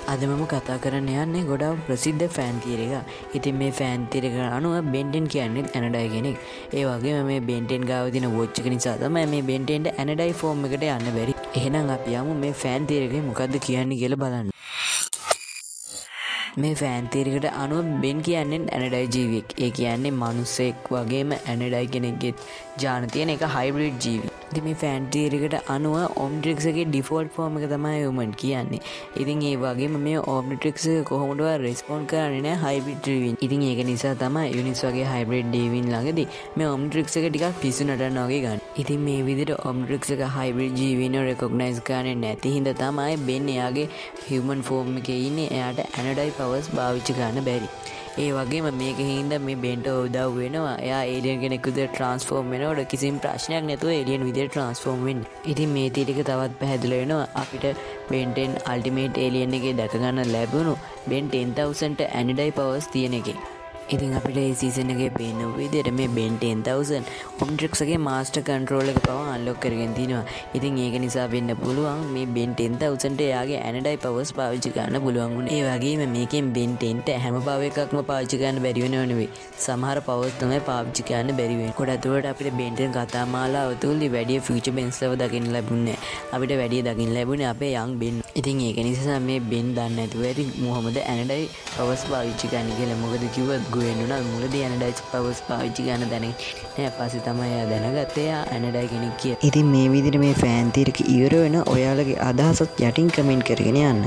අද මම කතා කරන්න යන්නේ ගොඩාක් ප්‍රසිද්ධ ෆෑන් තියරි එක. ඉතින් මේ ෆෑන් තියරි එක අනුව බෙන්ටෙන් කියන්නේ ඇනඩයි කෙනෙක්. ඒ වගේම මේ බෙන්ටෙන් ගාව තියෙන වොච් එක නිසා තමයි මේ බෙන්ටෙන්ට ඇනඩයි ෆෝම් එකට යන්න බැරි. එහෙනම් අපි යමු මේ ෆෑන් තියරි එකේ මොකද්ද කියන්නේ කියලා බලන්න. මේ ෆෑන් තියරිකට අනුව බෙන් කියන්නේ ඇනඩයි ජීවියෙක්. ඒ කියන්නේ මනුස්සෙක් වගේම ඇනඩයි කෙනෙක්ගෙත් ජාන තියෙන එක හයිබ්‍රිඩ් ජීවි. ඉතින් මේ ෆෑන් තියරිකට අනුව ඔම්නිට්‍රික්ස් එකේ ඩිෆෝල්ට් ෆෝම් එක තමයි හියුමන් කියන්නේ. ඉතින් ඒ වගේම මේ ඔම්නිට්‍රික්ස් එක කොහොමදවත් රෙස්පොන්ඩ් කරන්නේ නැහැ හයිබ්‍රිඩ් ඩීවින්. ඉතින් ඒක නිසා තමයි යුනිස් වගේ හයිබ්‍රිඩ් ඩීවින් ළඟදී මේ ඔම්නිට්‍රික්ස් එක ටිකක් පිස්සු නටනවා වගේ ගන්න. ඉතින් මේ විදිහට ඔම්නිට්‍රික්ස් එක හයිබ්‍රිඩ් ජීවිනෝ රෙකොග්නයිස් කරන්නේ නැති හින්දා තමයි බෙන් එයාගේ හියුමන් ෆෝම් එකේ ඉන්නේ. එයාට ඇනඩයි පවර්ස් පාවිච්චි කරන්න බැරි. ඒ වගේම මේක හින්දා මේ බෙන්ට උදව් වෙනවා. එයා ඒලියන් කෙනෙක් විදිහට ට්‍රාන්ස්ෆෝම් වෙනකොට කිසිම ප්‍රශ්නයක් නැතුව ඒලියන් විදිහට ට්‍රාන්ස්ෆෝම් වෙන්නේ. ඉතින් මේ ටික තවත් පැහැදිලි වෙනවා අපිට බෙන්ටෙන් අල්ටිමේට් ඒලියන් එකේ දැක ගන්න ලැබුණු බෙන් 10000ට ඇනඩයි පවර්ස් තියෙන එකේ. ඉතින් අපිට ඒ සීසන් එකේ පේන විදිහට මේ බෙන් 10000 ඔම්නිට්‍රික්ස් එකේ මාස්ටර් කන්ට්‍රෝල් එක පවා අන්ලොක් කරගෙන තිනවා. ඉතින් ඒක නිසා වෙන්න පුළුවන් මේ බෙන් 10000ට එයාගේ ඇනඩයි පවර්ස් පාවිච්චි කරන්න පුළුවන් වුණේ. ඒ වගේම මේකෙන් බෙන් 10ට හැම පවර් එකක්ම පාවිච්චි කරන්න බැරි වෙනව නෙවෙයි. සමහර පවර්ස් තමයි පාවිච්චි කරන්න බැරි වෙන්නේ. කොට අතට අපිට බෙන් 10 කතා මාලාව තුලදී වැඩි ෆියුචර් බෙන්ස්ලව දකින්න ලැබුණේ නැහැ. අපිට වැඩි දකින්න ලැබුණේ අපේ යන් බෙන්. ඉතින් ඒක නිසා මේ බෙන් දන්නේ නැතුව ඇති මොහොමද ඇනඩයි පවර්ස් පාවිච්චි කරන්න කියලා. මොකද කිව්වත් ගුවෙන්නුනා මුලදී ඇනඩයි පවර්ස් පාවිච්චි කරන්න දැනෙන්නේ නැහැ. පස්සේ තමයි එයා දැනගත්තේ එයා ඇනඩයි කෙනෙක් කියලා. ඉතින් මේ විදිහට මේ ෆෑන් තියරි එක ඉවර වෙන ඔයාලගේ අදහසත් යටින් කමෙන්ට් කරගෙන යන්න.